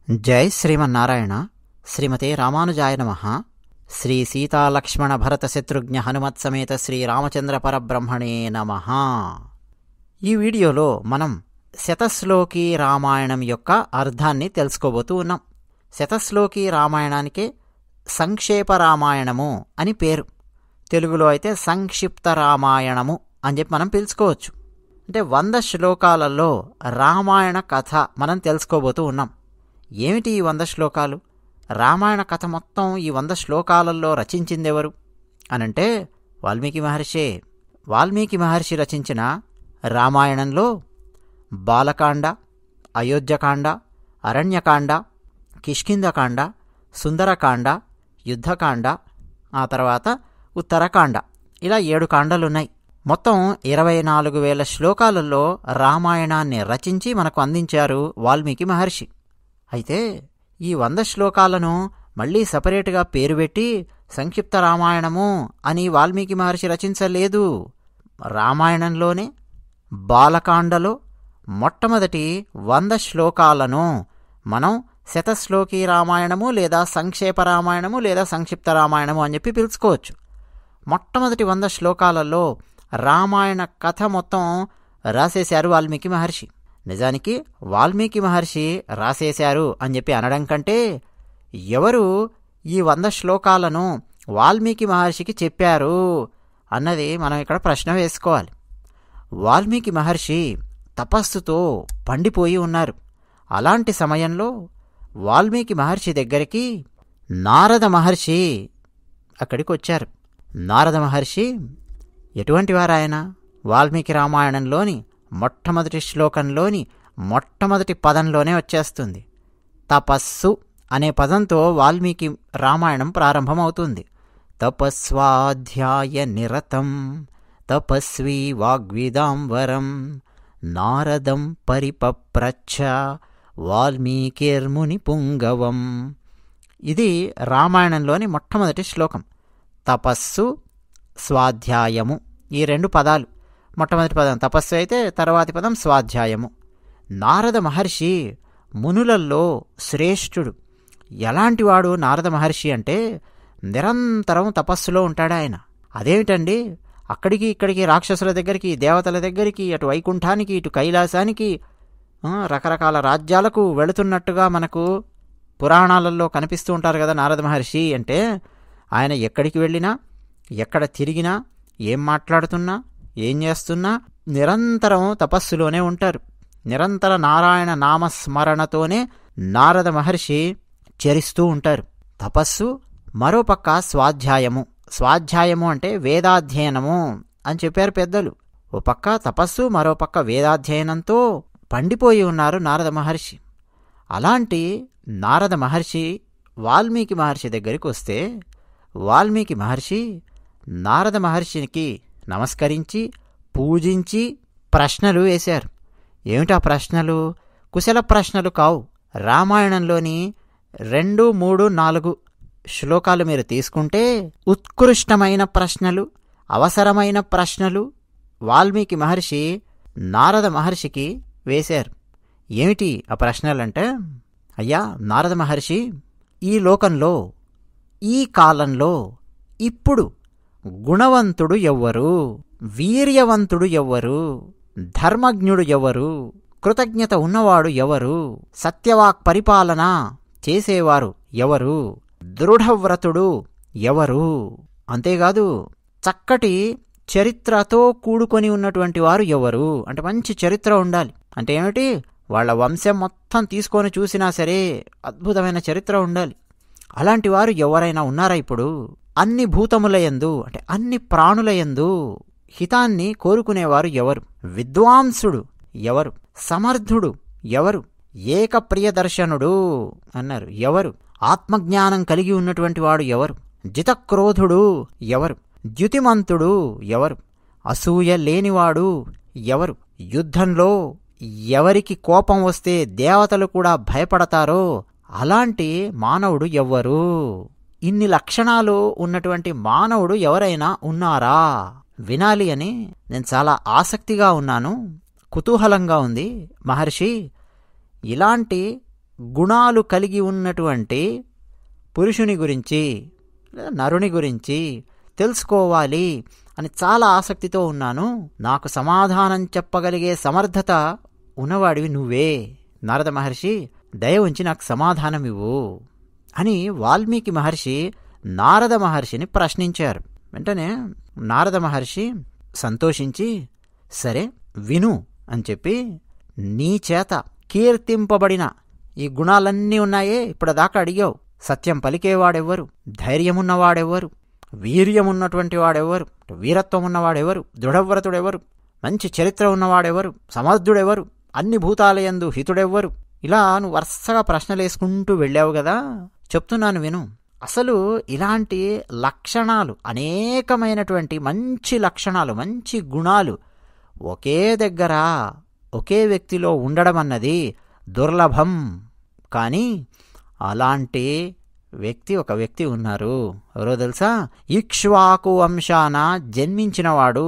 జై శ్రీమన్నారాయణ. శ్రీమతే రామానుజాయ నమః. శ్రీ సీతాలక్ష్మణ భరత శత్రుఘ్న హనుమత్ సమేత శ్రీ రామచంద్ర పరబ్రహ్మణే నమః. ఈ వీడియోలో మనం శతశ్లోకి రామాయణం యొక్క అర్థాన్ని తెలుసుకోబోతూ ఉన్నాం. శతశ్లోకి రామాయణానికే సంక్షేప రామాయణము అని పేరు. తెలుగులో అయితే సంక్షిప్త రామాయణము అని చెప్పి మనం పిలుచుకోవచ్చు. అంటే 100 శ్లోకాలలో రామాయణ కథ మనం తెలుసుకోబోతూ ఉన్నాం. ఏమిటి ఈ 100 శ్లోకాలు? రామాయణ కథ మొత్తం ఈ 100 శ్లోకాలలో రచించిందెవరు అనంటే వాల్మీకి మహర్షే. వాల్మీకి మహర్షి రచించిన రామాయణంలో బాలకాండ, అయోధ్యకాండ, అరణ్యకాండ, కిష్కింధకాండ, సుందరకాండ, యుద్ధకాండ, ఆ తర్వాత ఉత్తరకాండ, ఇలా 7 కాండలున్నాయి. మొత్తం 24,000 శ్లోకాలలో రామాయణాన్ని రచించి మనకు అందించారు వాల్మీకి మహర్షి. అయితే ఈ 100 శ్లోకాలను మళ్ళీ సపరేట్గా పేరు పెట్టి సంక్షిప్త రామాయణము అని వాల్మీకి మహర్షి రచించలేదు. రామాయణంలోనే బాలకాండలో మొట్టమొదటి 100 శ్లోకాలను మనం శతశ్లోకి రామాయణము లేదా సంక్షేప రామాయణము లేదా సంక్షిప్త రామాయణము అని చెప్పి పిలుచుకోవచ్చు. మొట్టమొదటి 100 శ్లోకాలలో రామాయణ కథ మొత్తం రాసేశారు వాల్మీకి మహర్షి. నిజానికి వాల్మీకి మహర్షి రాసేశారు అని చెప్పి అనడం కంటే ఎవరు ఈ 100 శ్లోకాలను వాల్మీకి మహర్షికి చెప్పారు అన్నది మనం ఇక్కడ ప్రశ్న వేసుకోవాలి. వాల్మీకి మహర్షి తపస్సుతో పండిపోయి ఉన్నారు. అలాంటి సమయంలో వాల్మీకి మహర్షి దగ్గరికి నారద మహర్షి అక్కడికి వచ్చారు. నారద మహర్షి ఎటువంటి వారాయన? వాల్మీకి రామాయణంలోని మొట్టమొదటి శ్లోకంలోని మొట్టమొదటి పదంలోనే వచ్చేస్తుంది. తపస్సు అనే పదంతో వాల్మీకి రామాయణం ప్రారంభమవుతుంది. తపస్వాధ్యాయ నిరతం తపస్వీ వాగ్విదాంబరం నారదం పరిపప్రచ్ఛ వాల్మీకిర్ముని పుంగవం. ఇది రామాయణంలోని మొట్టమొదటి శ్లోకం. తపస్సు, స్వాధ్యాయము, ఈ 2 పదాలు. మొట్టమొదటి పదం తపస్సు అయితే తర్వాతి పదం స్వాధ్యాయము. నారద మహర్షి మునులల్లో శ్రేష్ఠుడు. ఎలాంటివాడు నారద మహర్షి అంటే నిరంతరం తపస్సులో ఉంటాడు ఆయన. అదేమిటండి, అక్కడికి ఇక్కడికి రాక్షసుల దగ్గరికి, దేవతల దగ్గరికి, అటు వైకుంఠానికి, ఇటు కైలాసానికి, రకరకాల రాజ్యాలకు వెళుతున్నట్టుగా మనకు పురాణాలలో కనిపిస్తూ ఉంటారు కదా నారద మహర్షి అంటే. ఆయన ఎక్కడికి వెళ్ళినా, ఎక్కడ తిరిగినా, ఏం మాట్లాడుతున్నా, ఏం చేస్తున్నా నిరంతరం తపస్సులోనే ఉంటారు. నిరంతర నారాయణ నామస్మరణతోనే నారద మహర్షి చరిస్తూ ఉంటారు. తపస్సు, మరోపక్క స్వాధ్యాయము. స్వాధ్యాయము అంటే వేదాధ్యయనము అని చెప్పారు పెద్దలు. ఓ పక్క తపస్సు, మరోపక్క వేదాధ్యయనంతో పండిపోయి ఉన్నారు నారద మహర్షి. అలాంటి నారద మహర్షి వాల్మీకి మహర్షి దగ్గరికి వస్తే వాల్మీకి మహర్షి నారద మహర్షికి నమస్కరించి పూజించి ప్రశ్నలు వేశారు. ఏమిటా ప్రశ్నలు? కుశల ప్రశ్నలు కావు. రామాయణంలోని 2, 3, 4 శ్లోకాలు మీరు తీసుకుంటే ఉత్కృష్టమైన ప్రశ్నలు, అవసరమైన ప్రశ్నలు వాల్మీకి మహర్షి నారద మహర్షికి వేశారు. ఏమిటి ఆ ప్రశ్నలంటే, అయ్యా నారద మహర్షి, ఈ లోకంలో, ఈ కాలంలో, ఇప్పుడు గుణవంతుడు ఎవ్వరు? వీర్యవంతుడు ఎవ్వరు? ధర్మజ్ఞుడు ఎవరు? కృతజ్ఞత ఉన్నవాడు ఎవరు? సత్యవాక్ పరిపాలన చేసేవారు ఎవరు? దృఢవ్రతుడు ఎవరు? అంతేకాదు చక్కటి చరిత్రతో కూడుకొని ఉన్నటువంటి వారు ఎవరు? అంటే మంచి చరిత్ర ఉండాలి. అంటే ఏమిటి? వాళ్ళ వంశం మొత్తం తీసుకొని చూసినా సరే అద్భుతమైన చరిత్ర ఉండాలి. అలాంటి వారు ఎవరైనా ఉన్నారా ఇప్పుడు? అన్ని భూతములయందు అంటే అన్ని ప్రాణులయందు హితాన్ని కోరుకునేవారు ఎవరు? విద్వాంసుడు ఎవరు? సమర్థుడు ఎవరు? ఏకప్రియదర్శనుడు అన్నారు ఎవరు? ఆత్మజ్ఞానం కలిగి ఉన్నటువంటి వాడు ఎవరు? జితక్రోధుడు ఎవరు? ద్యుతిమంతుడు ఎవరు? అసూయ లేనివాడు ఎవరు? యుద్ధంలో ఎవరికి కోపం వస్తే దేవతలు కూడా భయపడతారో అలాంటి మానవుడు ఎవ్వరు? ఇన్ని లక్షణాలు ఉన్నటువంటి మానవుడు ఎవరైనా ఉన్నారా? వినాలి అని నేను చాలా ఆసక్తిగా ఉన్నాను, కుతూహలంగా ఉంది. మహర్షి, ఇలాంటి గుణాలు కలిగి ఉన్నటువంటి పురుషుని గురించి, నరుని గురించి తెలుసుకోవాలి అని చాలా ఆసక్తితో ఉన్నాను. నాకు సమాధానం చెప్పగలిగే సమర్థత ఉన్నవాడివి నువ్వే నారద మహర్షి, దయ ఉంచి నాకు సమాధానం ఇవ్వు అని వాల్మీకి మహర్షి నారద మహర్షిని ప్రశ్నించారు. వెంటనే నారద మహర్షి సంతోషించి, సరే విను అని చెప్పి, నీ చేత కీర్తింపబడిన ఈ గుణాలన్నీ ఉన్నాయే ఇప్పటిదాకా అడిగావు. సత్యం పలికేవాడెవ్వరు, ధైర్యమున్నవాడెవ్వరు, వీర్యమున్నటువంటి వాడెవ్వరు, వీరత్వం ఉన్నవాడెవరు, దృఢవ్రతుడెవరు, మంచి చరిత్ర ఉన్నవాడెవరు, సమర్థుడెవరు, అన్ని భూతాలయందు హితుడెవ్వరు, ఇలా నువ్వు వరుసగా ప్రశ్నలేసుకుంటూ వెళ్ళావు కదా. చెప్తున్నాను విను. అసలు ఇలాంటి లక్షణాలు, అనేకమైనటువంటి మంచి లక్షణాలు, మంచి గుణాలు ఒకే దగ్గర ఒకే వ్యక్తిలో ఉండడం అన్నది దుర్లభం. కానీ అలాంటి ఒక వ్యక్తి ఉన్నారు. ఎవరో తెలుసా? ఇక్ష్వాకు వంశాన జన్మించినవాడు,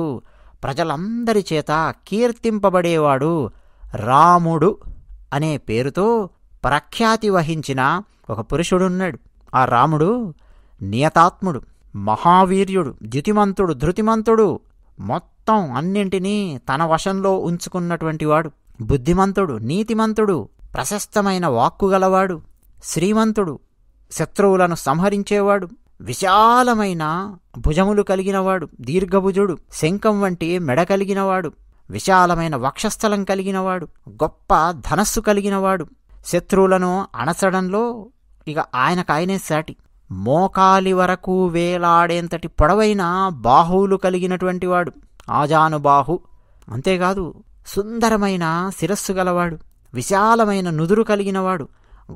ప్రజలందరి చేత కీర్తింపబడేవాడు, రాముడు అనే పేరుతో ప్రఖ్యాతి వహించిన ఒక పురుషుడున్నాడు. ఆ రాముడు నియతాత్ముడు, మహావీర్యుడు, ద్యుతిమంతుడు, ధృతిమంతుడు, మొత్తం అన్నింటినీ తన వశంలో ఉంచుకున్నటువంటి వాడు, బుద్ధిమంతుడు, నీతిమంతుడు, ప్రశస్తమైన వాక్కుగలవాడు, శ్రీమంతుడు, శత్రువులను సంహరించేవాడు, విశాలమైన భుజములు కలిగినవాడు, దీర్ఘభుజుడు, శంఖం వంటి మెడ కలిగినవాడు, విశాలమైన వక్షస్థలం కలిగినవాడు, గొప్ప ధనస్సు కలిగినవాడు, శత్రువులను అణచడంలో ఇక ఆయనకాయనే సాటి, మోకాలి వరకు వేలాడేంతటి పొడవైన బాహువులు కలిగినటువంటి వాడు, ఆజానుబాహు. అంతేకాదు సుందరమైన శిరస్సు గలవాడు, విశాలమైన నుదురు కలిగినవాడు,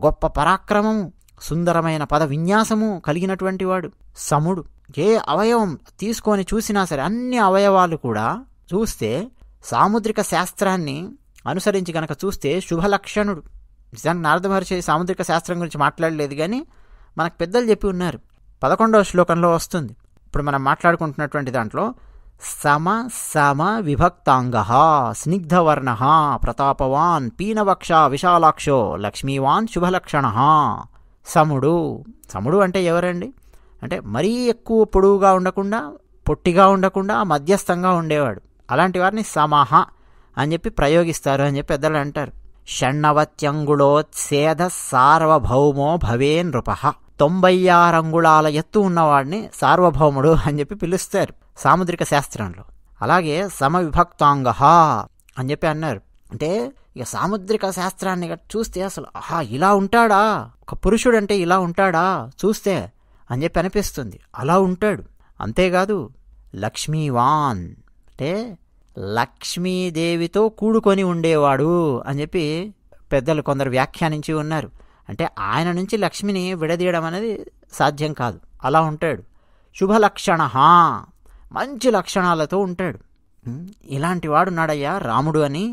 గొప్ప పరాక్రమము, సుందరమైన పద విన్యాసము కలిగినటువంటి వాడు, సముడు. ఏ అవయవం తీసుకొని చూసినా సరే అన్ని అవయవాలు కూడా చూస్తే సాముద్రిక శాస్త్రాన్ని అనుసరించి గనక చూస్తే శుభలక్షణుడు. నిజానికి నారద మహర్షి సాముద్రిక శాస్త్రం గురించి మాట్లాడలేదు, కానీ మనకు పెద్దలు చెప్పి ఉన్నారు. 11వ శ్లోకంలో వస్తుంది. ఇప్పుడు మనం మాట్లాడుకుంటున్నటువంటి దాంట్లో సమ విభక్తాంగ స్నిగ్ధవర్ణ ప్రతాపవాన్ పీనవక్ష విశాలాక్షో లక్ష్మీవాన్ శుభలక్షణ. సముడు అంటే ఎవరండి? అంటే మరీ ఎక్కువ పొడువుగా ఉండకుండా, పొట్టిగా ఉండకుండా, మధ్యస్థంగా ఉండేవాడు. అలాంటి వారిని సమహ అని చెప్పి ప్రయోగిస్తారు అని చెప్పి పెద్దలు అంటారు. షణ్ణవత్యంగుళోత్సేద సార్వభౌమో భవే నృప. 96 అంగుళాల ఎత్తు ఉన్నవాడిని సార్వభౌముడు అని చెప్పి పిలుస్తారు సాముద్రిక శాస్త్రంలో. అలాగే సమవిభక్తాంగ అని చెప్పి అన్నారు. అంటే ఇక సాముద్రిక శాస్త్రాన్ని చూస్తే అసలు ఇలా ఉంటాడా, ఒక పురుషుడు అంటే ఇలా ఉంటాడా చూస్తే అని చెప్పి అనిపిస్తుంది. అలా ఉంటాడు. అంతేకాదు లక్ష్మీవాన్ అంటే లక్ష్మీదేవితో కూడుకొని ఉండేవాడు అని చెప్పి పెద్దలు కొందరు వ్యాఖ్యానించి ఉన్నారు. అంటే ఆయన నుంచి లక్ష్మిని విడదీయడం అనేది సాధ్యం కాదు. అలా ఉంటాడు. శుభలక్షణ, మంచి లక్షణాలతో ఉంటాడు. ఇలాంటి వాడు నాడయ్యా రాముడు అని.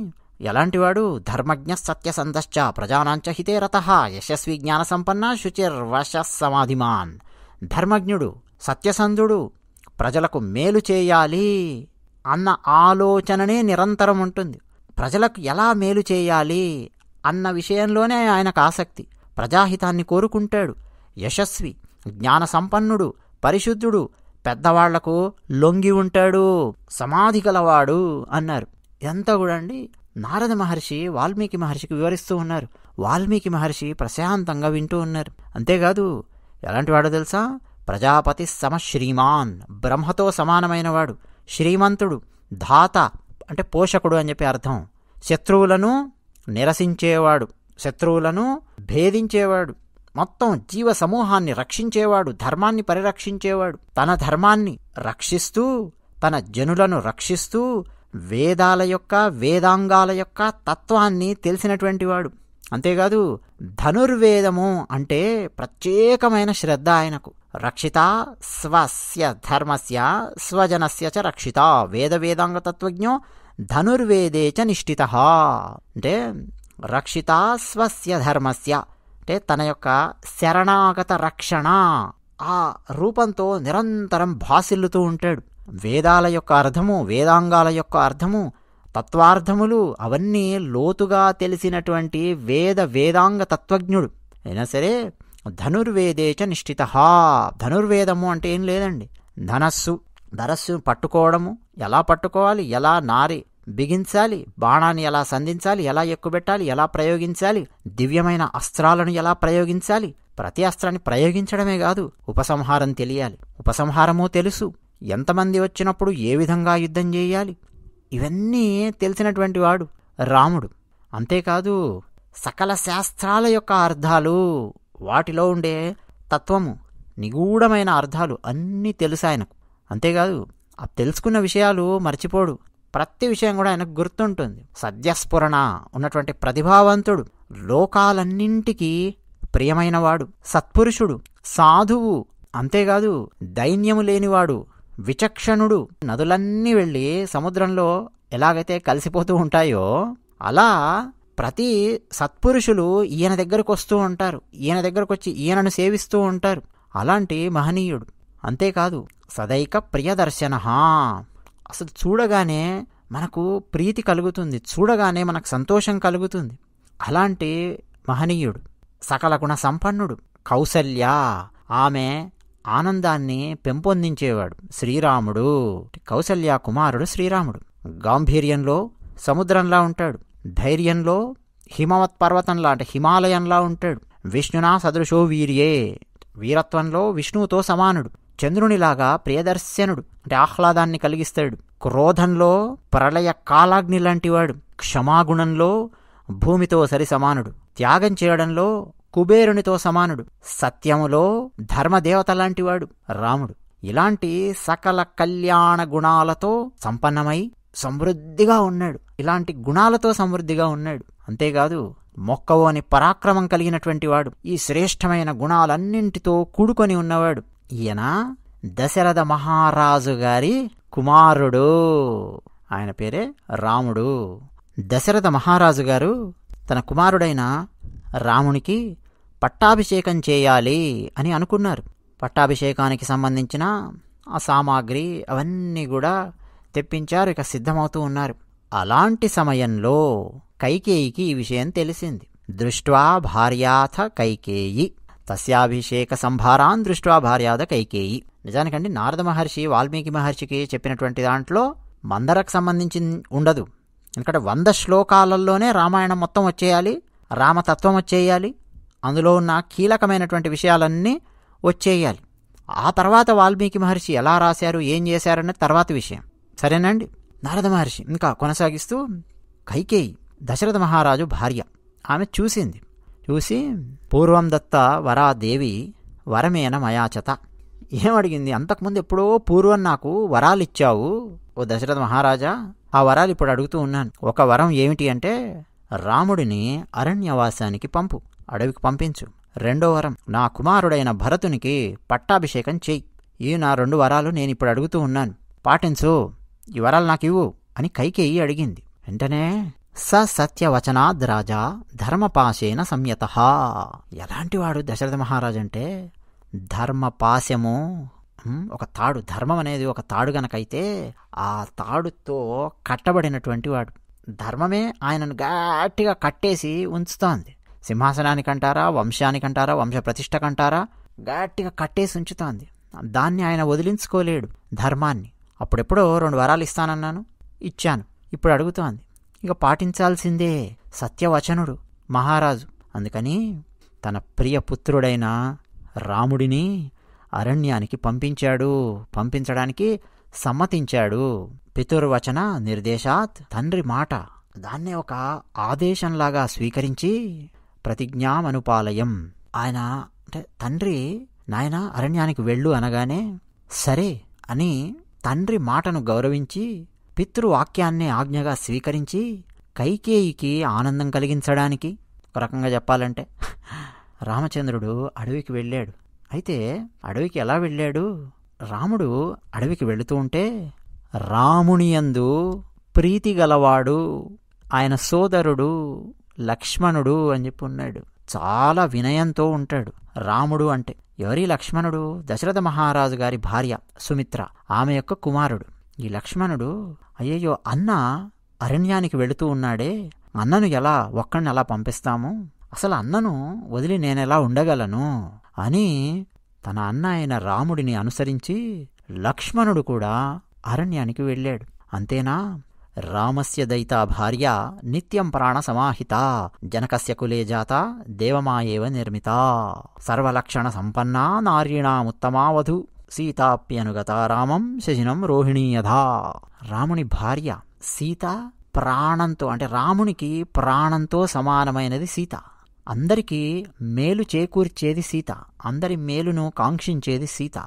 ఎలాంటివాడు? ధర్మజ్ఞ సత్యసంధశ్చ ప్రజానాంచ హితే రతః యశస్వి జ్ఞాన సంపన్న శుచిర్వశ సమాధిమాన్. ధర్మజ్ఞుడు, సత్యసంధుడు, ప్రజలకు మేలు చేయాలి అన్న ఆలోచననే నిరంతరం ఉంటుంది. ప్రజలకు ఎలా మేలు చేయాలి అన్న విషయంలోనే ఆయనకు ఆసక్తి. ప్రజాహితాన్ని కోరుకుంటాడు. యశస్వి, జ్ఞాన సంపన్నుడు, పరిశుద్ధుడు, పెద్దవాళ్లకు లొంగి ఉంటాడు, సమాధి గలవాడు అన్నారు. ఇదంతా కూడా అండి నారద మహర్షి వాల్మీకి మహర్షికి వివరిస్తూ ఉన్నారు. వాల్మీకి మహర్షి ప్రశాంతంగా వింటూ ఉన్నారు. అంతేకాదు ఎలాంటి వాడో తెలుసా? ప్రజాపతి శ్రీమాన్, బ్రహ్మతో సమానమైనవాడు, శ్రీమంతుడు, ధాత అంటే పోషకుడు అని చెప్పి అర్థం. శత్రువులను నిరసించేవాడు, శత్రువులను భేదించేవాడు, మొత్తం జీవ సమూహాన్ని రక్షించేవాడు, ధర్మాన్ని పరిరక్షించేవాడు, తన ధర్మాన్ని రక్షిస్తూ తన జనులను రక్షిస్తూ వేదాల యొక్క వేదాంగాల యొక్క తత్వాన్ని తెలిసినటువంటి వాడు. అంతేకాదు ధనుర్వేదము అంటే ప్రత్యేకమైన శ్రద్ధ ఆయనకు. రక్షిత స్వస్య ధర్మస్య స్వజనస్య చ రక్షిత వేద వేదాంగ తత్వజ్ఞో ధనుర్వేదే చ నిష్ఠితః. అంటే రక్షిత స్వస్య ధర్మస్య అంటే తన యొక్క శరణాగత రక్షణ ఆ రూపంతో నిరంతరం భాసిల్లుతూ ఉంటాడు. వేదాల యొక్క అర్థము, వేదాంగాల యొక్క అర్థము తత్వార్థములు అవన్నీ లోతుగా తెలిసినటువంటి వేదాంగ తత్వజ్ఞుడు అయినా సరే ధనుర్వేదేచ నిష్ఠిత. ధనుర్వేదము అంటే ఏం లేదండి, ధనస్సు పట్టుకోవడము, ఎలా పట్టుకోవాలి, ఎలా నారి బిగించాలి, బాణాన్ని ఎలా సంధించాలి, ఎలా ఎక్కుబెట్టాలి, ఎలా ప్రయోగించాలి, దివ్యమైన అస్త్రాలను ఎలా ప్రయోగించాలి, ప్రతి అస్త్రాన్ని ప్రయోగించడమే కాదు ఉపసంహారం తెలియాలి, ఉపసంహారము తెలుసు, ఎంతమంది వచ్చినప్పుడు ఏ విధంగా యుద్ధం చేయాలి, ఇవన్నీ తెలిసినటువంటి వాడు రాముడు. అంతేకాదు సకల శాస్త్రాల యొక్క అర్థాలు, వాటిలో ఉండే తత్వము, నిగూఢమైన అర్థాలు అన్నీ తెలుసు ఆయనకు. అంతేకాదు ఆ తెలుసుకున్న విషయాలు మర్చిపోడు, ప్రతి విషయం కూడా ఆయనకు గుర్తుంటుంది. సద్యస్ఫురణ ఉన్నటువంటి ప్రతిభావంతుడు, లోకాలన్నింటికీ ప్రియమైనవాడు, సత్పురుషుడు, సాధువు. అంతేకాదు దైన్యము లేనివాడు, విచక్షణుడు. నదులన్నీ వెళ్ళి సముద్రంలో ఎలాగైతే కలిసిపోతూ ఉంటాయో అలా ప్రతి సత్పురుషులు ఈయన దగ్గరకు వస్తూ ఉంటారు, ఈయన దగ్గరకు వచ్చి ఈయనను సేవిస్తూ ఉంటారు. అలాంటి మహనీయుడు. అంతేకాదు సదైక ప్రియదర్శన, అసలు చూడగానే మనకు ప్రీతి కలుగుతుంది, చూడగానే మనకు సంతోషం కలుగుతుంది. అలాంటి మహనీయుడు. సకల గుణ సంపన్నుడు. కౌసల్య, ఆమె ఆనందాన్ని పెంపొందించేవాడు శ్రీరాముడు. కౌసల్య కుమారుడు శ్రీరాముడు. గాంభీర్యంలో సముద్రంలా ఉంటాడు, ధైర్యంలో హిమవత్ పర్వతంలా అంటే హిమాలయంలా ఉంటాడు. విష్ణునా సదృశో వీర్యే, వీరత్వంలో విష్ణువుతో సమానుడు. చంద్రునిలాగా ప్రియదర్శనుడు అంటే ఆహ్లాదాన్ని కలిగిస్తాడు. క్రోధంలో ప్రళయ కాలాగ్ని లాంటివాడు. క్షమాగుణంలో భూమితో సరి సమానుడు. త్యాగం చేయడంలో కుబేరునితో సమానుడు. సత్యములో ధర్మదేవత లాంటివాడు రాముడు. ఇలాంటి సకల కళ్యాణ గుణాలతో సంపన్నమై సమృద్ధిగా ఉన్నాడు. ఇలాంటి గుణాలతో సమృద్ధిగా ఉన్నాడు. అంతేకాదు మొక్కవోని పరాక్రమం కలిగినటువంటి వాడు. ఈ శ్రేష్టమైన గుణాలన్నింటితో కూడుకొని ఉన్నవాడు. ఈయన దశరథ మహారాజు గారి కుమారుడు. ఆయన పేరే రాముడు. దశరథ మహారాజు గారు తన కుమారుడైన రామునికి పట్టాభిషేకం చేయాలి అని అనుకున్నారు. పట్టాభిషేకానికి సంబంధించిన ఆ సామాగ్రి అవన్నీ కూడా తెప్పించారు, ఇక సిద్ధమవుతూ ఉన్నారు. అలాంటి సమయంలో కైకేయికి ఈ విషయం తెలిసింది. దృష్ట్వా భార్యాథ కైకేయి, తస్యాభిషేక సంభారాన్ దృష్ట్వా భార్యాథ కైకేయి. నిజానికండి నారద మహర్షి వాల్మీకి మహర్షికి చెప్పినటువంటి దాంట్లో మందరకు సంబంధించి ఉండదు. ఎందుకంటే 100 శ్లోకాలలోనే రామాయణం మొత్తం వచ్చేయాలి, రామతత్వం వచ్చేయాలి, అందులో ఉన్న కీలకమైనటువంటి విషయాలన్నీ వచ్చేయాలి. ఆ తర్వాత వాల్మీకి మహర్షి ఎలా రాశారు, ఏం చేశారనే తర్వాత విషయం. సరేనండి. నారద మహర్షి ఇంకా కొనసాగిస్తూ, కైకేయి దశరథ మహారాజు భార్య, ఆమె చూసి పూర్వం దత్త వరాదేవి వరమేన మయాచత, ఏమడిగింది, అంతకుముందు ఎప్పుడో పూర్వం నాకు వరాలిచ్చావు ఓ దశరథ మహారాజా, ఆ వరాలు ఇప్పుడు అడుగుతూ ఉన్నాను. ఒక వరం ఏమిటి అంటే రాముడిని అరణ్యవాసానికి పంపు, అడవికి పంపించు. 2వ వరం, నా కుమారుడైన భరతునికి పట్టాభిషేకం చెయ్యి. ఈ నా 2 వరాలు నేను ఇప్పుడు అడుగుతూ ఉన్నాను, పాటించు, ఈ వరాలు నాకు ఇవ్వు అని కైకేయి అడిగింది. వెంటనే సత్యవచనాద్ రాజా ధర్మపాశేన సంయతః. ఎలాంటివాడు దశరథ మహారాజు అంటే ధర్మపాశము, ఒక తాడు, ధర్మం అనేది ఒక తాడు గనకైతే ఆ తాడుతో కట్టబడినటువంటి వాడు. ధర్మమే ఆయనను గట్టిగా కట్టేసి ఉంచుతోంది. సింహాసనానికంటారా, వంశానికంటారా, వంశ ప్రతిష్టకంటారా, గట్టిగా కట్టేసి ఉంచుతోంది. దాన్ని ఆయన వదిలించుకోలేడు ధర్మాన్ని. అప్పుడెప్పుడో 2 వరాలు ఇస్తానన్నాను, ఇచ్చాను, ఇప్పుడు అడుగుతోంది, ఇక పాటించాల్సిందే. సత్యవచనుడు మహారాజు. అందుకని తన ప్రియ పుత్రుడైన రాముడిని అరణ్యానికి పంపించడానికి సమ్మతించాడు. పితుర్వచన నిర్దేశాత్, తండ్రి మాట దాన్నే ఒక ఆదేశంలాగా స్వీకరించి ప్రతిజ్ఞామనుపాలయం. ఆయన అంటే తండ్రి, నాయన అరణ్యానికి వెళ్ళు అనగానే సరే అని తండ్రి మాటను గౌరవించి పితృవాక్యాన్నే ఆజ్ఞగా స్వీకరించి కైకేయికి ఆనందం కలిగించడానికి, ఒక రకంగా చెప్పాలంటే రామచంద్రుడు అడవికి వెళ్ళాడు. అయితే అడవికి ఎలా వెళ్ళాడు? రాముడు అడవికి వెళుతూ ఉంటే రామునియందు ప్రీతి గలవాడు ఆయన సోదరుడు లక్ష్మణుడు అని చెప్పి ఉన్నాడు. చాలా వినయంతో ఉంటాడు రాముడు అంటే. ఎవరి లక్ష్మణుడు? దశరథ మహారాజు గారి భార్య సుమిత్ర, ఆమె యొక్క కుమారుడు. ఈ లక్ష్మణుడు అయ్యయ్యో అన్న అరణ్యానికి వెళుతూ ఉన్నాడే, అన్నను ఎలా ఒక్కడిని ఎలా పంపిస్తాము, అసలు అన్నను వదిలి నేనెలా ఉండగలను అని తన అన్న అయిన రాముడిని అనుసరించి లక్ష్మణుడు కూడా అరణ్యానికి వెళ్ళాడు. అంతేనా, రామస్య దయితా భార్య నిత్యం ప్రాణ సమాహిత జనకస్య కులే జాత దేవమాయేవ నిర్మిత సర్వలక్షణ సంపన్నా నారీణాముత్తమా వధు సీతాప్యనుగత రామం శశినం రోహిణీయధా. రాముని భార్య సీత ప్రాణంతో, అంటే రామునికి ప్రాణంతో సమానమైనది సీత. అందరికీ మేలు చేకూర్చేది సీత, అందరి మేలును కాంక్షించేది సీత.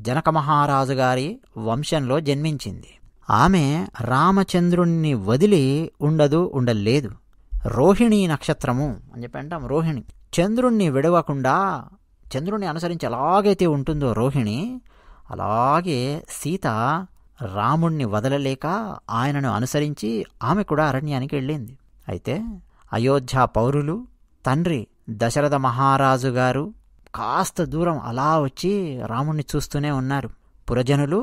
జనక మహారాజు గారి వంశంలో జన్మించింది. ఆమె రామచంద్రుణ్ణి వదిలి ఉండలేదు. రోహిణీ నక్షత్రము అని చెప్పి అంటాం. రోహిణి చంద్రుణ్ణి విడవకుండా, చంద్రుణ్ణి అనుసరించి ఎలాగైతే ఉంటుందో రోహిణి, అలాగే సీత రాముణ్ణి వదలలేక ఆయనను అనుసరించి ఆమె కూడా అరణ్యానికి వెళ్ళింది. అయితే అయోధ్య పౌరులు, తండ్రి దశరథ మహారాజు గారు కాస్త దూరం అలా వచ్చి రాముణ్ణి చూస్తూనే ఉన్నారు. పురజనులు,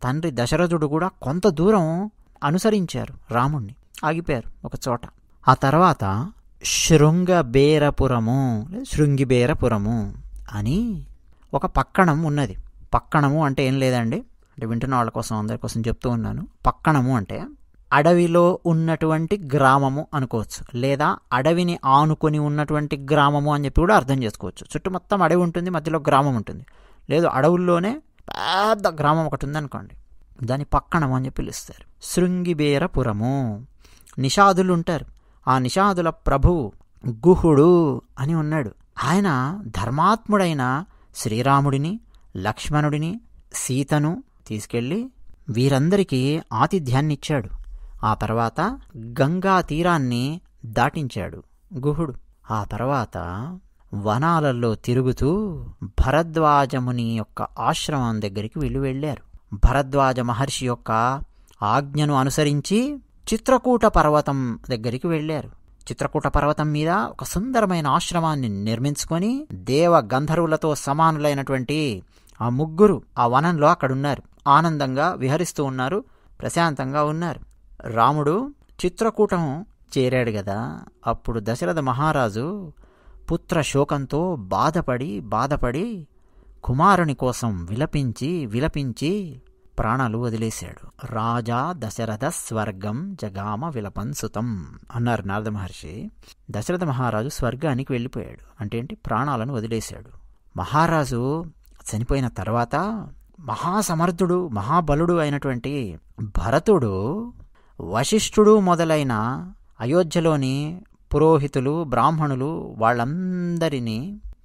తండ్రి దశరథుడు కూడా కొంత దూరం అనుసరించారు రాముణ్ణి, ఆగిపోయారు ఒక చోట. ఆ తర్వాత శృంగిబేరపురము అని ఒక పక్కణం ఉన్నది. పక్కణము అంటే ఏం లేదండి, అంటే వింటున్న వాళ్ళ కోసం, అందరి కోసం చెప్తూ ఉన్నాను. పక్కణము అంటే అడవిలో ఉన్నటువంటి గ్రామము అనుకోవచ్చు, లేదా అడవిని ఆనుకొని ఉన్నటువంటి గ్రామము అని చెప్పి కూడా అర్థం చేసుకోవచ్చు. చుట్టూ మొత్తం అడవి ఉంటుంది, మధ్యలో గ్రామం ఉంటుంది. లేదు అడవుల్లోనే పెద్ద గ్రామం ఒకటి ఉందనుకోండి, దాని పక్కణము అని చెప్పి పిలుస్తారు. శృంగిబేరపురము. నిషాదులు ఉంటారు. ఆ నిషాదుల ప్రభువు గుహుడు అని ఉన్నాడు. ఆయన ధర్మాత్ముడైన శ్రీరాముడిని, లక్ష్మణుడిని, సీతను తీసుకెళ్ళి వీరందరికీ ఆతిథ్యాన్నిచ్చాడు. ఆ తర్వాత గంగా తీరాన్ని దాటించాడు గుహుడు. ఆ తర్వాత వనాలలో తిరుగుతూ భరద్వాజముని యొక్క ఆశ్రమం దగ్గరికి వెళ్ళారు. భరద్వాజ మహర్షి యొక్క ఆజ్ఞను అనుసరించి చిత్రకూట పర్వతం దగ్గరికి వెళ్ళారు. చిత్రకూట పర్వతం మీద ఒక సుందరమైన ఆశ్రమాన్ని నిర్మించుకొని దేవ గంధర్వులతో సమానులైనటువంటి ఆ ముగ్గురు ఆ వనంలో అక్కడున్నారు. ఆనందంగా విహరిస్తూ ఉన్నారు, ప్రశాంతంగా ఉన్నారు. రాముడు చిత్రకూటం చేరాడు కదా, అప్పుడు దశరథ మహారాజు పుత్ర శోకంతో బాధపడి కుమారుని కోసం విలపించి ప్రాణాలు వదిలేశాడు. రాజా దశరథ స్వర్గం జగామ విలపన్సుతం అన్నారు నారద మహర్షి. దశరథ మహారాజు స్వర్గానికి వెళ్ళిపోయాడు. అంటే ఏంటి, ప్రాణాలను వదిలేశాడు. మహారాజు చనిపోయిన తర్వాత మహాసమర్థుడు, మహాబలుడు అయినటువంటి భరతుడు, వశిష్ఠుడు మొదలైన అయోధ్యలోని పురోహితులు, బ్రాహ్మణులు వాళ్ళందరినీ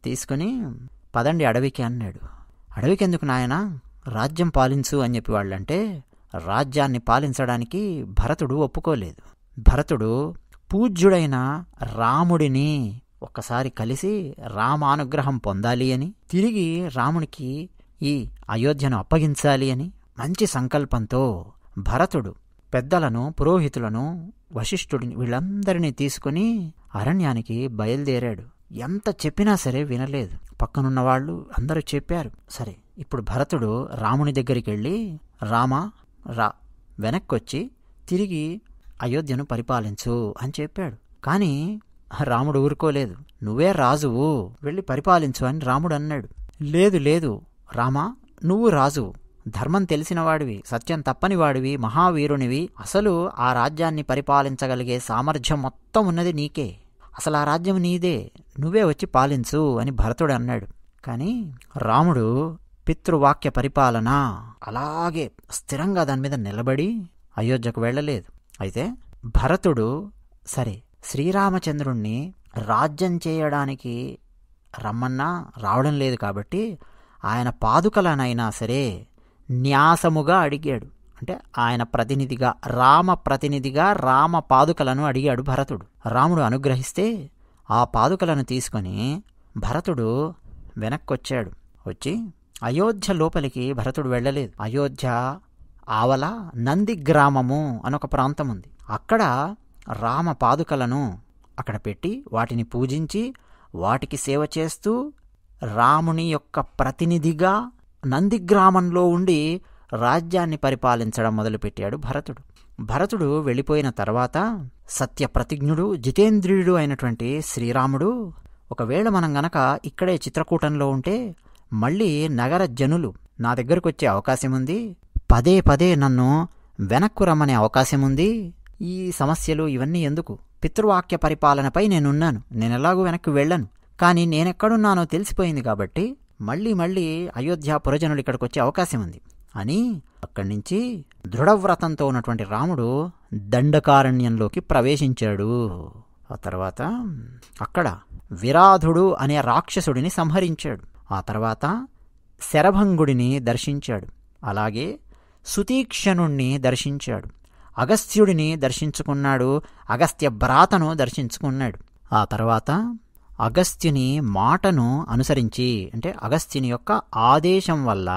తీసుకుని పదండి అడవికి అన్నాడు. అడవికి ఎందుకు నాయనా, రాజ్యం పాలించు అని చెప్పి వాళ్ళంటే రాజ్యాన్ని పాలించడానికి భరతుడు ఒప్పుకోలేదు. భరతుడు పూజ్యుడైన రాముడిని ఒక్కసారి కలిసి రామానుగ్రహం పొందాలి అని, తిరిగి రామునికి ఈ అయోధ్యను అప్పగించాలి అని మంచి సంకల్పంతో భరతుడు పెద్దలను, పురోహితులను, వశిష్ఠుడిని వీళ్ళందరినీ తీసుకుని అరణ్యానికి బయలుదేరాడు. ఎంత చెప్పినా సరే వినలేదు. పక్కనున్న వాళ్ళు అందరూ చెప్పారు. సరే, ఇప్పుడు భరతుడు రాముని దగ్గరికి వెళ్ళి, రామా వెనక్కొచ్చి తిరిగి అయోధ్యను పరిపాలించు అని చెప్పాడు. కానీ రాముడు ఊరుకోలేదు. నువ్వే రాజువు, వెళ్ళి పరిపాలించు అని రాముడు అన్నాడు. లేదు రామా, నువ్వు రాజువు, ధర్మం తెలిసినవాడివి, సత్యం తప్పనివాడివి, మహావీరునివి, అసలు ఆ రాజ్యాన్ని పరిపాలించగలిగే సామర్థ్యం మొత్తం ఉన్నది నీకే, అసలు ఆ రాజ్యం నీదే, నువ్వే వచ్చి పాలించు అని భరతుడు అన్నాడు. కానీ రాముడు పితృవాక్య పరిపాలన అలాగే స్థిరంగా దాని మీద నిలబడి అయోధ్యకు వెళ్ళలేదు. అయితే భరతుడు సరే శ్రీరామచంద్రుణ్ణి రాజ్యం చేయడానికి రమ్మన్నా రావడం లేదు కాబట్టి ఆయన పాదుకలనైనా సరే న్యాసముగా అడిగాడు. అంటే ఆయన ప్రతినిధిగా, రామ పాదుకలను అడిగాడు భరతుడు. రాముడు అనుగ్రహిస్తే ఆ పాదుకలను తీసుకొని భరతుడు వెనక్కొచ్చాడు. వచ్చి అయోధ్య లోపలికి భరతుడు వెళ్ళలేదు. అయోధ్య ఆవల నంది గ్రామము అనొక ప్రాంతం ఉంది. అక్కడ రామ పాదుకలను అక్కడ పెట్టి వాటిని పూజించి వాటికి సేవ చేస్తూ రాముని యొక్క ప్రతినిధిగా నందిగ్రామంలో ఉండి రాజ్యాన్ని పరిపాలించడం మొదలుపెట్టాడు భరతుడు. భరతుడు వెళ్ళిపోయిన తర్వాత సత్యప్రతిజ్ఞుడు జితేంద్రియుడు అయినటువంటి శ్రీరాముడు, ఒకవేళ మనం గనక ఇక్కడే చిత్రకూటంలో ఉంటే మళ్ళీ నగర జనులు నా దగ్గరకొచ్చే అవకాశముంది, పదే పదే నన్ను వెనక్కు రమ్మనే అవకాశముంది. ఈ సమస్యలు ఇవన్నీ ఎందుకు? పితృవాక్య పరిపాలనపై నేనున్నాను, నేనెలాగూ వెనక్కి వెళ్ళను. కానీ నేనెక్కడున్నానో తెలిసిపోయింది కాబట్టి మళ్ళీ అయోధ్య పురజనులు ఇక్కడికొచ్చే అవకాశం ఉంది అని అక్కడి నుంచి దృఢవ్రతంతో ఉన్నటువంటి రాముడు దండకారణ్యంలోకి ప్రవేశించాడు. ఆ తర్వాత అక్కడ విరాధుడు అనే రాక్షసుడిని సంహరించాడు. ఆ తర్వాత శరభంగుడిని దర్శించాడు. అలాగే సుతీక్షణుణ్ణి దర్శించాడు. అగస్త్యుడిని దర్శించుకున్నాడు. అగస్త్య భ్రాతను దర్శించుకున్నాడు. ఆ తర్వాత అగస్త్యుని మాటను అనుసరించి, అంటే అగస్త్యుని యొక్క ఆదేశం వల్ల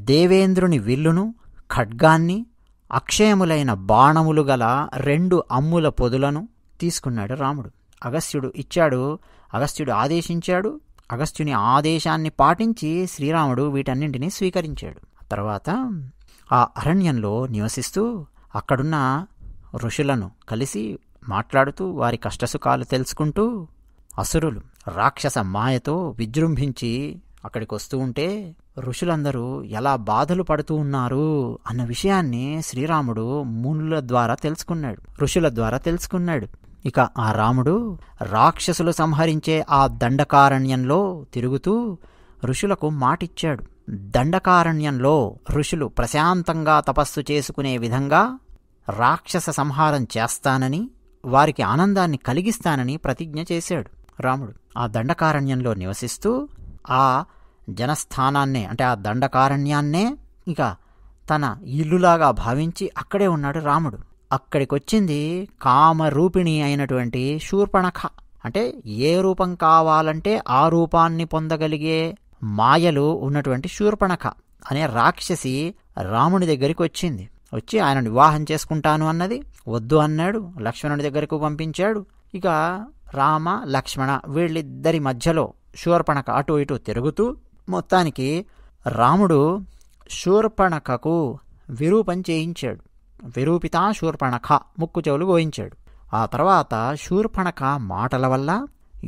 దేవేంద్రుని విల్లును, ఖడ్గాన్ని, అక్షయములైన బాణములు గల 2 అమ్ముల పొదులను తీసుకున్నాడు రాముడు. అగస్త్యుడు ఇచ్చాడు, అగస్త్యుడు ఆదేశించాడు. అగస్త్యుని ఆదేశాన్ని పాటించి శ్రీరాముడు వీటన్నింటినీ స్వీకరించాడు. తర్వాత ఆ అరణ్యంలో నివసిస్తూ అక్కడున్న ఋషులను కలిసి మాట్లాడుతూ వారి కష్టసుఖాలు తెలుసుకుంటూ, అసురులు రాక్షస మాయతో విజృంభించి అక్కడికి వస్తూ ఉంటే ఋషులందరూ ఎలా బాధలు పడుతూ ఉన్నారు అన్న విషయాన్ని శ్రీరాముడు మునుల ద్వారా తెలుసుకున్నాడు, ఋషుల ద్వారా తెలుసుకున్నాడు. ఇక ఆ రాముడు రాక్షసులు సంహరించే ఆ దండకారణ్యంలో తిరుగుతూ ఋషులకు మాటిచ్చాడు. దండకారణ్యంలో ఋషులు ప్రశాంతంగా తపస్సు చేసుకునే విధంగా రాక్షస సంహారం చేస్తానని, వారికి ఆనందాన్ని కలిగిస్తానని ప్రతిజ్ఞ చేశాడు రాముడు. ఆ దండకారణ్యంలో నివసిస్తూ ఆ జనస్థానాన్నే, అంటే ఆ దండకారణ్యాన్నే ఇక తన ఇల్లులాగా భావించి అక్కడే ఉన్నాడు రాముడు. అక్కడికొచ్చింది కామరూపిణి అయినటువంటి శూర్పణఖ. అంటే ఏ రూపం కావాలంటే ఆ రూపాన్ని పొందగలిగే మాయలు ఉన్నటువంటి శూర్పణఖ అనే రాక్షసి రాముని దగ్గరికి వచ్చింది. వచ్చి ఆయన వివాహం చేసుకుంటాను అన్నది. వద్దు అన్నాడు. లక్ష్మణుడి దగ్గరకు పంపించాడు. ఇక రామ లక్ష్మణ వీళ్ళిద్దరి మధ్యలో శూర్పణఖ అటు ఇటు తిరుగుతూ మొత్తానికి రాముడు శూర్పణఖకు విరూపం చేయించాడు. విరూపితా శూర్పణఖ, ముక్కు చెవులు గోయించాడు. ఆ తర్వాత శూర్పణఖ మాటల వల్ల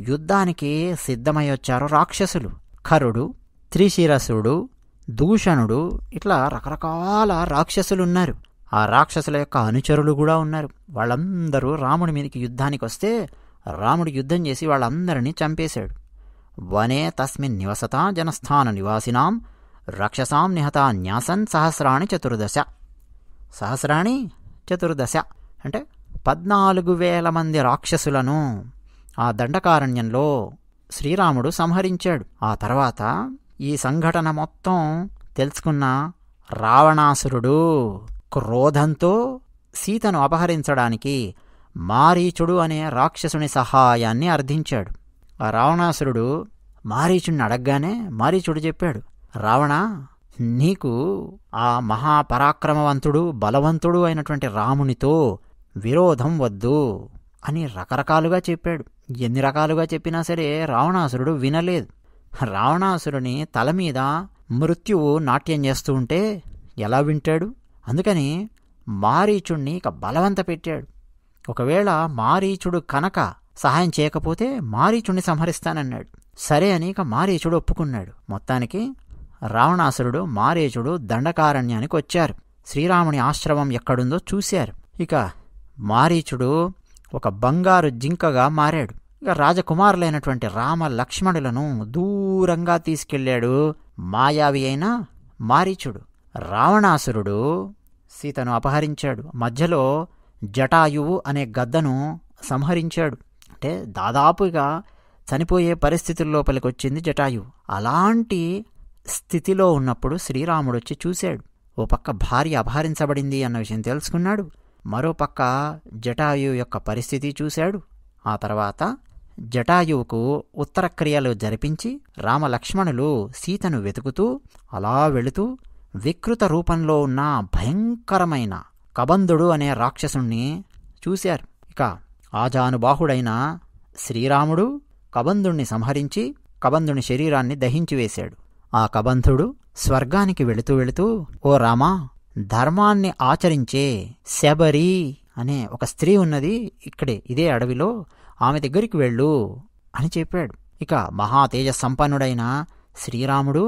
యుద్ధానికి సిద్ధమయ్యొచ్చారు రాక్షసులు. ఖరుడు, త్రిశిరసుడు, దూషణుడు, ఇట్లా రకరకాల రాక్షసులున్నారు. ఆ రాక్షసుల యొక్క అనుచరులు కూడా ఉన్నారు. వాళ్ళందరూ రాముడి మీదకి యుద్ధానికి వస్తే రాముడు యుద్ధం చేసి వాళ్ళందరినీ చంపేశాడు. వనే తస్మిన్ నివసతా జనస్థాన నివాసినాం రాక్షసాం నిహతా న్యాసన్ సహస్రాణి చతుర్దశ అంటే 14,000 మంది రాక్షసులను ఆ దండకారణ్యంలో శ్రీరాముడు సంహరించాడు. ఆ తర్వాత ఈ సంఘటన మొత్తం తెలుసుకున్న రావణాసురుడు క్రోధంతో సీతను అపహరించడానికి మారీచుడు అనే రాక్షసుని సహాయాన్ని అర్థించాడు. ఆ రావణాసురుడు మారీచుడిని అడగగానే మారీచుడు చెప్పాడు, రావణ, నీకు ఆ మహాపరాక్రమవంతుడు బలవంతుడు అయినటువంటి రామునితో విరోధం వద్దు అని రకరకాలుగా చెప్పాడు. ఎన్ని రకాలుగా చెప్పినా సరే రావణాసురుడు వినలేదు. రావణాసురుని తల మీద మృత్యువు నాట్యం చేస్తూ ఉంటే ఎలా వింటాడు? అందుకని మారీచుణ్ణి ఇక బలవంత పెట్టాడు. ఒకవేళ మారీచుడు కనుక సహాయం చేయకపోతే మారీచుణ్ణి సంహరిస్తానన్నాడు. సరే అని ఇక మారీచుడు ఒప్పుకున్నాడు. మొత్తానికి రావణాసురుడు మారీచుడు దండకారణ్యానికి వచ్చారు. శ్రీరాముని ఆశ్రమం ఎక్కడుందో చూశారు. ఇక మారీచుడు ఒక బంగారు జింకగా మారాడు. ఇక రాజకుమారులైనటువంటి రామ లక్ష్మణులను దూరంగా తీసుకెళ్లాడు మాయావి అయిన మారీచుడు. రావణాసురుడు సీతను అపహరించాడు. మధ్యలో జటాయువు అనే గద్దను సంహరించాడు. అంటే దాదాపుగా చనిపోయే పరిస్థితుల లోపలికి వచ్చింది జటాయువు. అలాంటి స్థితిలో ఉన్నప్పుడు శ్రీరాముడు వచ్చి చూశాడు. ఓ పక్క భార్య అపహరించబడింది అన్న విషయం తెలుసుకున్నాడు. మరోపక్క జటాయువు యొక్క పరిస్థితి చూశాడు. ఆ తర్వాత జటాయువుకు ఉత్తరక్రియలు జరిపించి రామలక్ష్మణులు సీతను వెతుకుతూ అలా వెళుతూ వికృత రూపంలో ఉన్న భయంకరమైన కబంధుడు అనే రాక్షసుణ్ణి చూశారు. ఇక ఆజానుబాహుడైన శ్రీరాముడు కబంధుణ్ణి సంహరించి కబంధుని శరీరాన్ని దహించివేశాడు. ఆ కబంధుడు స్వర్గానికి వెళుతూ వెళుతూ, ఓ రామా, ధర్మాన్ని ఆచరించే శబరి అనే ఒక స్త్రీ ఉన్నది ఇక్కడే ఇదే అడవిలో, ఆమె దగ్గరికి వెళ్ళు అని చెప్పాడు. ఇక మహా తేజ సంపన్నుడైన శ్రీరాముడు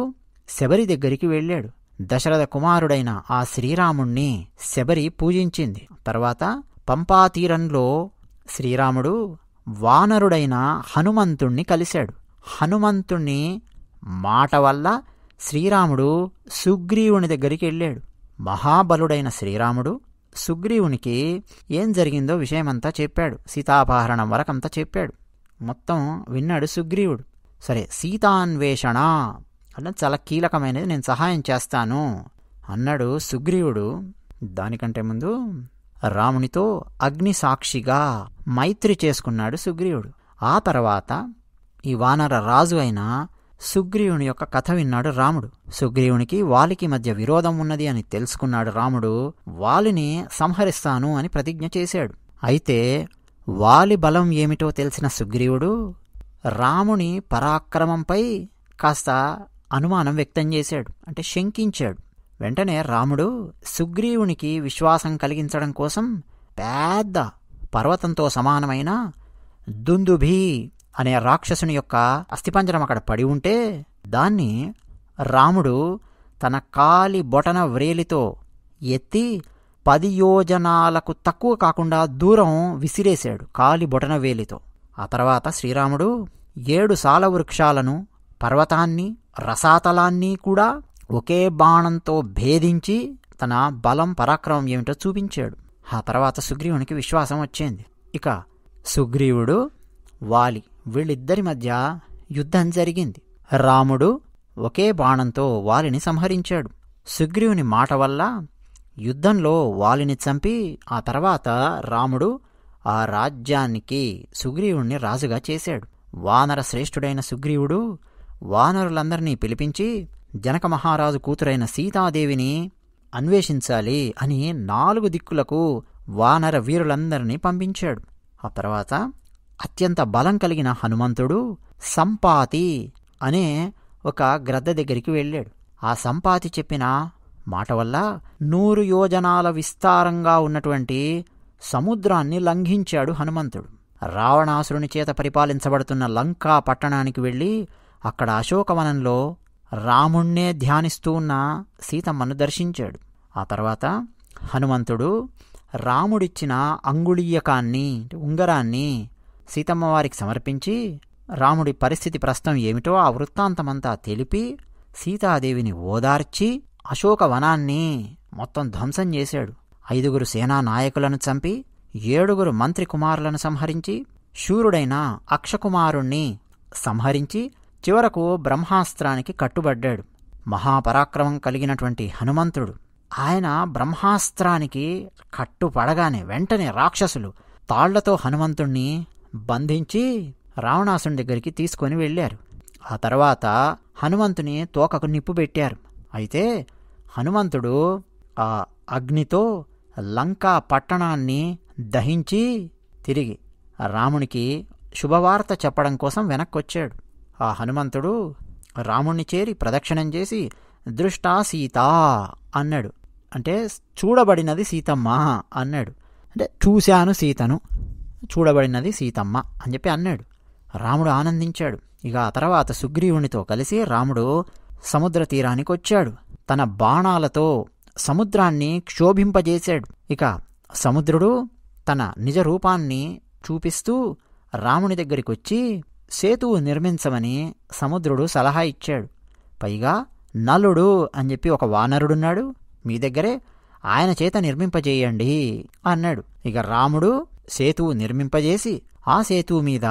శబరి దగ్గరికి వెళ్ళాడు. దశరథ కుమారుడైన ఆ శ్రీరాముణ్ణి శబరి పూజించింది. తర్వాత పంపాతీరంలో శ్రీరాముడు వానరుడైన హనుమంతుణ్ణి కలిశాడు. హనుమంతుణ్ణి మాట వల్ల శ్రీరాముడు సుగ్రీవుని దగ్గరికి వెళ్ళాడు. మహాబలుడైన శ్రీరాముడు సుగ్రీవునికి ఏం జరిగిందో విషయమంతా చెప్పాడు. సీతాపహరణం వరకంతా చెప్పాడు. మొత్తం విన్నాడు సుగ్రీవుడు. సరే, సీతాన్వేషణ అన్నది చాలా కీలకమైనది, నేను సహాయం చేస్తాను అన్నాడు సుగ్రీవుడు. దానికంటే ముందు రామునితో అగ్ని సాక్షిగా మైత్రి చేసుకున్నాడు సుగ్రీవుడు. ఆ తర్వాత ఈ వానర రాజు అయిన సుగ్రీవుని యొక్క కథ విన్నాడు రాముడు. సుగ్రీవునికి వాలికి మధ్య విరోధం ఉన్నది అని తెలుసుకున్నాడు రాముడు. వాలిని సంహరిస్తాను అని ప్రతిజ్ఞ చేశాడు. అయితే వాలి బలం ఏమిటో తెలిసిన సుగ్రీవుడు రాముని పరాక్రమంపై కాస్త అనుమానం వ్యక్తం చేశాడు, అంటే శంకించాడు. వెంటనే రాముడు సుగ్రీవునికి విశ్వాసం కలిగించడం కోసం పెద్ద పర్వతంతో సమానమైన దుందుభి అనే రాక్షసుని యొక్క అస్థిపంజరం అక్కడ పడి ఉంటే దాన్ని రాముడు తన కాలి బొటన వ్రేలితో ఎత్తి 10 యోజనాలకు తక్కువ కాకుండా దూరం విసిరేశాడు కాలి బొటన వేలితో. ఆ తర్వాత శ్రీరాముడు 7 సాలవృక్షాలను, పర్వతాన్ని, రసాతలాన్ని కూడా ఒకే బాణంతో భేదించి తన బలం పరాక్రమం ఏమిటో చూపించాడు. ఆ తర్వాత సుగ్రీవునికి విశ్వాసం వచ్చింది. ఇక సుగ్రీవుడు వాలి వీళ్ళిద్దరి మధ్య యుద్ధం జరిగింది. రాముడు ఒకే బాణంతో వాలిని సంహరించాడు. సుగ్రీవుని మాట వల్ల యుద్ధంలో వాలిని చంపి ఆ తర్వాత రాముడు ఆ రాజ్యానికి సుగ్రీవుణ్ణి రాజుగా చేశాడు. వానర శ్రేష్ఠుడైన సుగ్రీవుడు వానరులందరినీ పిలిపించి జనక మహారాజు కూతురైన సీతాదేవిని అన్వేషించాలి అని 4 దిక్కులకు వానర వీరులందరినీ పంపించాడు. ఆ తర్వాత అత్యంత బలం కలిగిన హనుమంతుడు సంపాతి అనే ఒక గ్రద్ద దగ్గరికి వెళ్ళాడు. ఆ సంపాతి చెప్పిన మాట వల్ల 100 యోజనాల విస్తారంగా ఉన్నటువంటి సముద్రాన్ని లంఘించాడు హనుమంతుడు. రావణాసురుని చేత పరిపాలించబడుతున్న లంకా పట్టణానికి వెళ్ళి అక్కడ అశోకవనంలో రాముణ్ణే ధ్యానిస్తూ ఉన్న సీతమ్మను దర్శించాడు. ఆ తర్వాత హనుమంతుడు రాముడిచ్చిన అంగుళీయకాన్ని, ఉంగరాన్ని సీతమ్మ వారికి సమర్పించి రాముడి పరిస్థితి ప్రస్తుతం ఏమిటో ఆ వృత్తాంతమంతా తెలిపి సీతాదేవిని ఓదార్చి అశోకవనాన్ని మొత్తం ధ్వంసం చేశాడు. 5 సేనా నాయకులను చంపి 7 మంత్రి కుమారులను సంహరించి శూరుడైన అక్షకుమారుణ్ణి సంహరించి చివరకు బ్రహ్మాస్త్రానికి కట్టుబడ్డాడు. మహాపరాక్రమం కలిగినటువంటి హనుమంతుడు ఆయన బ్రహ్మాస్త్రానికి కట్టుపడగానే వెంటనే రాక్షసులు తాళ్లతో హనుమంతుణ్ణి బంధించి రావణాసుని దగ్గరికి తీసుకొని వెళ్ళారు. ఆ తర్వాత హనుమంతుని తోకకు నిప్పు పెట్టారు. అయితే హనుమంతుడు ఆ అగ్నితో లంకా పట్టణాన్ని దహించి తిరిగి రామునికి శుభవార్త చెప్పడం కోసం వెనక్కొచ్చాడు. ఆ హనుమంతుడు రాముణ్ణి చేరి ప్రదక్షిణం చేసి దృష్టా సీత అన్నాడు. అంటే చూడబడినది సీతమ్మ అన్నాడు. అంటే చూశాను సీతను, చూడబడినది సీతమ్మ అని చెప్పి అన్నాడు. రాముడు ఆనందించాడు. ఇక ఆ తర్వాత సుగ్రీవునితో కలిసి రాముడు సముద్ర తీరానికి వచ్చాడు. తన బాణాలతో సముద్రాన్ని క్షోభింపజేశాడు. ఇక సముద్రుడు తన నిజ రూపాన్ని చూపిస్తూ రాముని దగ్గరికి వచ్చి సేతువు నిర్మించమని సముద్రుడు సలహా ఇచ్చాడు. పైగా నలుడు అని చెప్పి ఒక వానరుడున్నాడు మీ దగ్గరే, ఆయన చేత నిర్మింపజేయండి అన్నాడు. ఇక రాముడు సేతువు నిర్మింపజేసి ఆ సేతువు మీద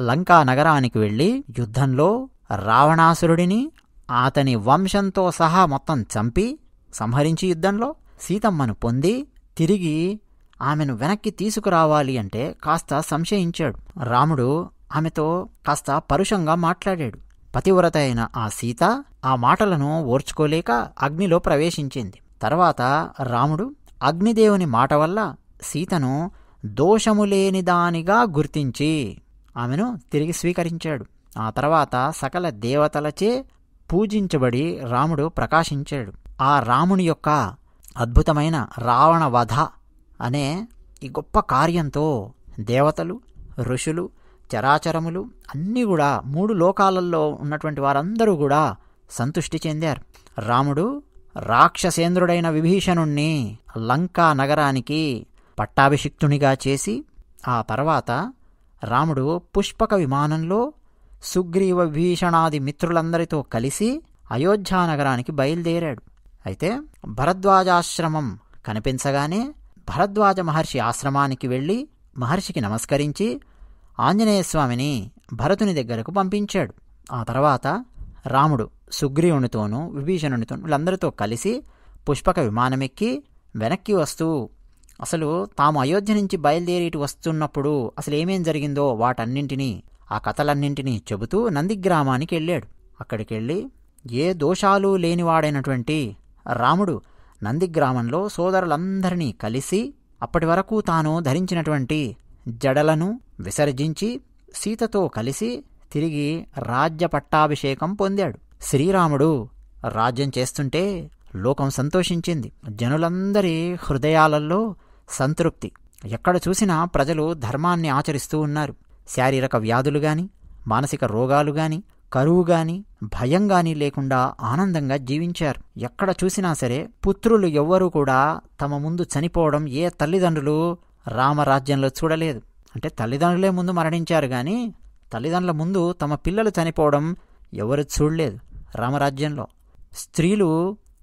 లంకా నగరానికి వెళ్ళి యుద్ధంలో రావణాసురుడిని అతని వంశంతో సహా మొత్తం చంపి సంహరించి యుద్ధంలో సీతమ్మను పొంది తిరిగి ఆమెను వెనక్కి తీసుకురావాలి అంటే కాస్త సంశయించాడు. రాముడు ఆమెతో కాస్త పరుషంగా మాట్లాడాడు. పతివ్రత అయిన ఆ సీత ఆ మాటలను ఓర్చుకోలేక అగ్నిలో ప్రవేశించింది. తర్వాత రాముడు అగ్నిదేవుని మాట వల్ల సీతను దోషములేనిదానిగా గుర్తించి ఆమెను తిరిగి స్వీకరించాడు. ఆ తర్వాత సకల దేవతలచే పూజించబడి రాముడు ప్రకాశించాడు. ఆ రాముని యొక్క అద్భుతమైన రావణ వధ అనే ఈ గొప్ప కార్యంతో దేవతలు, ఋషులు, చరాచరములు అన్నీ కూడా 3 లోకాలలో ఉన్నటువంటి వారందరూ కూడా సంతుష్టి చెందారు. రాముడు రాక్షసేంద్రుడైన విభీషణుణ్ణి లంకా నగరానికి పట్టాభిషిక్తునిగా చేసి, ఆ తర్వాత రాముడు పుష్పక విమానంలో సుగ్రీవ విభీషణాది మిత్రులందరితో కలిసి అయోధ్యానగరానికి బయలుదేరాడు. అయితే భరద్వాజాశ్రమం కనిపించగానే భరద్వాజ మహర్షి ఆశ్రమానికి వెళ్ళి మహర్షికి నమస్కరించి ఆంజనేయస్వామిని భరతుని దగ్గరకు పంపించాడు. ఆ తర్వాత రాముడు సుగ్రీవునితోనూ విభీషణునితోనూ వీళ్ళందరితో కలిసి పుష్పక విమానమెక్కి వెనక్కి వస్తూ అసలు తాము అయోధ్య నుంచి బయలుదేరి వస్తున్నప్పుడు అసలు ఏమేం జరిగిందో వాటన్నింటినీ, ఆ కథలన్నింటినీ చెబుతూ నందిగ్రామానికి వెళ్ళాడు. అక్కడికెళ్ళి ఏ దోషాలు లేనివాడైనటువంటి రాముడు నందిగ్రామంలో సోదరులందరినీ కలిసి అప్పటి వరకు తాను ధరించినటువంటి జడలను విసర్జించి సీతతో కలిసి తిరిగి రాజ్య పట్టాభిషేకం పొందాడు. శ్రీరాముడు రాజ్యం చేస్తుంటే లోకం సంతోషించింది. జనులందరి హృదయాలలో సంతృప్తి. ఎక్కడ చూసినా ప్రజలు ధర్మాన్ని ఆచరిస్తూ ఉన్నారు. శారీరక వ్యాధులు గాని, మానసిక రోగాలు గాని, కరువు గాని, భయం గాని లేకుండా ఆనందంగా జీవించారు. ఎక్కడ చూసినా సరే పుత్రులు ఎవ్వరూ కూడా తమ ముందు చనిపోవడం ఏ తల్లిదండ్రులు రామరాజ్యంలో చూడలేదు. అంటే తల్లిదండ్రులే ముందు మరణించారు గాని తల్లిదండ్రుల ముందు తమ పిల్లలు చనిపోవడం ఎవరు చూడలేదు. రామరాజ్యంలో స్త్రీలు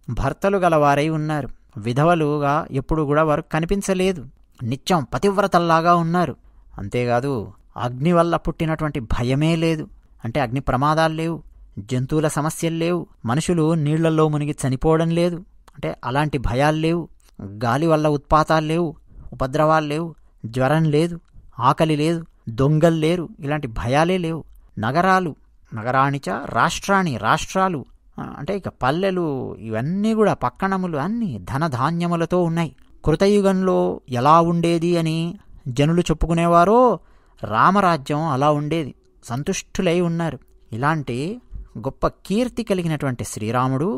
భర్తలు గలవారై ఉన్నారు. విధవలుగా ఎప్పుడు కూడా వారు కనిపించలేదు. నిత్యం పతివ్రతల్లాగా ఉన్నారు. అంతేకాదు అగ్ని వల్ల పుట్టినటువంటి భయమే లేదు. అంటే అగ్ని ప్రమాదాలు లేవు, జంతువుల సమస్యలు లేవు, మనుషులు నీళ్లలో మునిగి చనిపోవడం లేదు. అంటే అలాంటి భయాలు లేవు. గాలి వల్ల ఉత్పాతాలు లేవు, ఉపద్రవాలు లేవు, జ్వరం లేదు, ఆకలి లేదు, దొంగలు లేరు. ఇలాంటి భయాలే లేవు. నగరాణిచ రాష్ట్రాలు అంటే ఇక పల్లెలు ఇవన్నీ కూడా పట్టణములు అన్నీ ధనధాన్యములతో ఉన్నాయి. కృతయుగంలో ఎలా ఉండేది అని జనులు చెప్పుకునేవారో రామరాజ్యం అలా ఉండేది. సంతుష్టులై ఉన్నారు. ఇలాంటి గొప్ప కీర్తి కలిగినటువంటి శ్రీరాముడు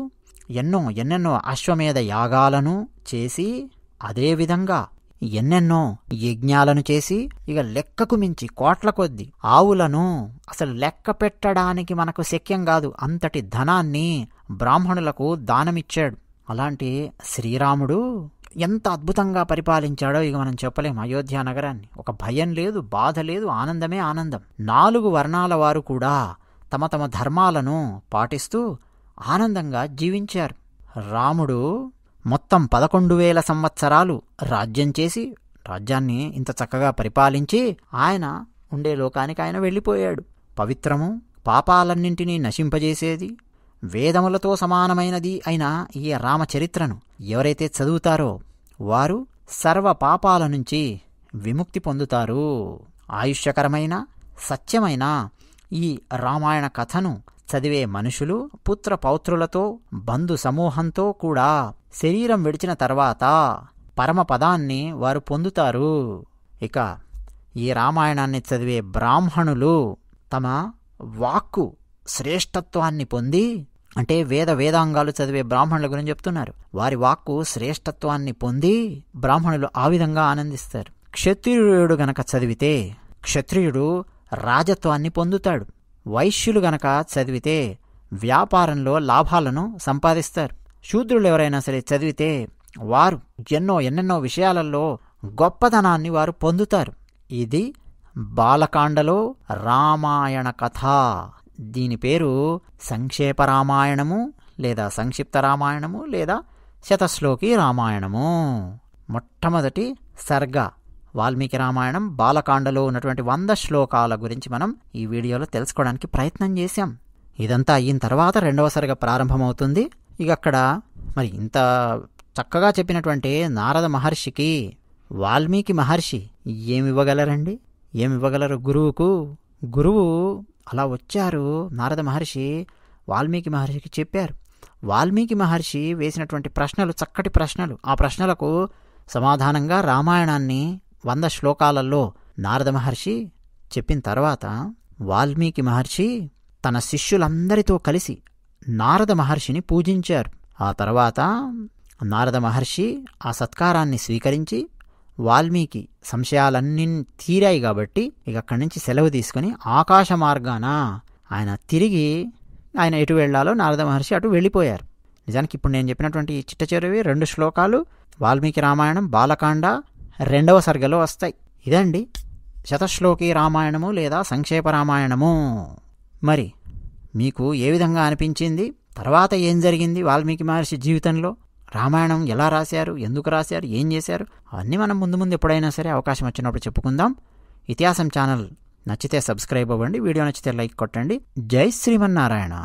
ఎన్నెన్నో అశ్వమేధ యాగాలను చేసి, అదేవిధంగా ఎన్నెన్నో యజ్ఞాలను చేసి, ఇక లెక్కకు మించి కోట్ల కొద్దీ ఆవులను అసలు లెక్క పెట్టడానికి మనకు శక్యం కాదు అంతటి ధనాన్ని బ్రాహ్మణులకు దానమిచ్చాడు. అలాంటి శ్రీరాముడు ఎంత అద్భుతంగా పరిపాలించాడో ఇక మనం చెప్పలేం. అయోధ్య నగరాన్ని ఒక భయం లేదు, బాధ లేదు, ఆనందమే ఆనందం. 4 వర్ణాల వారు కూడా తమ తమ ధర్మాలను పాటిస్తూ ఆనందంగా జీవించారు. రాముడు మొత్తం 11,000 సంవత్సరాలు రాజ్యం చేసి, రాజ్యాన్ని ఇంత చక్కగా పరిపాలించి ఆయన ఉండే లోకానికి ఆయన వెళ్ళిపోయాడు. పవిత్రము, పాపాలన్నింటినీ నశింపజేసేది, వేదములతో సమానమైనది అయిన ఈ రామచరిత్రను ఎవరైతే చదువుతారో వారు సర్వ పాపాల నుంచి విముక్తి పొందుతారు. ఆయుష్యకరమైన సత్యమైన ఈ రామాయణ కథను చదివే మనుషులు పుత్ర పౌత్రులతో బంధు సమూహంతో కూడా శరీరం విడిచిన తర్వాత పరమపదాన్ని వారు పొందుతారు. ఇక ఈ రామాయణాన్ని చదివే బ్రాహ్మణులు తమ వాక్కు శ్రేష్టత్వాన్ని పొంది, అంటే వేదాంగాలు చదివే బ్రాహ్మణుల గురించి చెప్తున్నారు, వారి వాక్కు శ్రేష్టత్వాన్ని పొంది బ్రాహ్మణులు ఆ విధంగా ఆనందిస్తారు. క్షత్రియుడు గనక చదివితే క్షత్రియుడు రాజత్వాన్ని పొందుతాడు. వైశ్యులు గనక చదివితే వ్యాపారంలో లాభాలను సంపాదిస్తారు. శూద్రులు ఎవరైనా సరే చదివితే వారు ఎన్నెన్నో విషయాలలో గొప్పతనాన్ని వారు పొందుతారు. ఇది బాలకాండలో రామాయణ కథ. దీని పేరు సంక్షేప రామాయణము లేదా సంక్షిప్త రామాయణము లేదా శతశ్లోకి రామాయణము. మొట్టమొదటి సర్గ వాల్మీకి రామాయణం బాలకాండలో ఉన్నటువంటి 100 శ్లోకాల గురించి మనం ఈ వీడియోలో తెలుసుకోవడానికి ప్రయత్నం చేశాం. ఇదంతా అయిన తర్వాత 2వ సర్గ ప్రారంభమవుతుంది. ఇక అక్కడ మరి ఇంత చక్కగా చెప్పినటువంటి నారద మహర్షికి వాల్మీకి మహర్షి ఏమివ్వగలరండి? ఏమివ్వగలరు గురువుకు? గురువు అలా వచ్చారు. నారద మహర్షి వాల్మీకి మహర్షికి చెప్పారు. వాల్మీకి మహర్షి వేసినటువంటి ప్రశ్నలు చక్కటి ప్రశ్నలు. ఆ ప్రశ్నలకు సమాధానంగా రామాయణాన్ని 100 శ్లోకాలలో నారద మహర్షి చెప్పిన తర్వాత వాల్మీకి మహర్షి తన శిష్యులందరితో కలిసి నారద మహర్షిని పూజించారు. ఆ తర్వాత నారద మహర్షి ఆ సత్కారాన్ని స్వీకరించి వాల్మీకి సంశయాలన్నీ తీరాయి కాబట్టి ఇక అక్కడి నుంచి సెలవు తీసుకుని ఆకాశ మార్గాన ఆయన ఎటు వెళ్లాలో నారద మహర్షి అటు వెళ్ళిపోయారు. నిజానికి ఇప్పుడు నేను చెప్పినటువంటి ఈ చిట్ట చివరివి 2 శ్లోకాలు వాల్మీకి రామాయణం బాలకాండ 2వ సర్గలో వస్తాయి. ఇదండి శతశ్లోకి రామాయణము లేదా సంక్షేప రామాయణము. మరి మీకు ఏ విధంగా అనిపించింది? తర్వాత ఏం జరిగింది వాల్మీకి మహర్షి జీవితంలో? రామాయణం ఎలా రాశారు, ఎందుకు రాశారు, ఏం చేశారు, అవన్నీ మనం ముందు ఎప్పుడైనా సరే అవకాశం వచ్చినప్పుడు చెప్పుకుందాం. ఇతిహాసం ఛానల్ నచ్చితే సబ్స్క్రైబ్ అవ్వండి, వీడియో నచ్చితే లైక్ కొట్టండి. జై శ్రీమన్నారాయణ.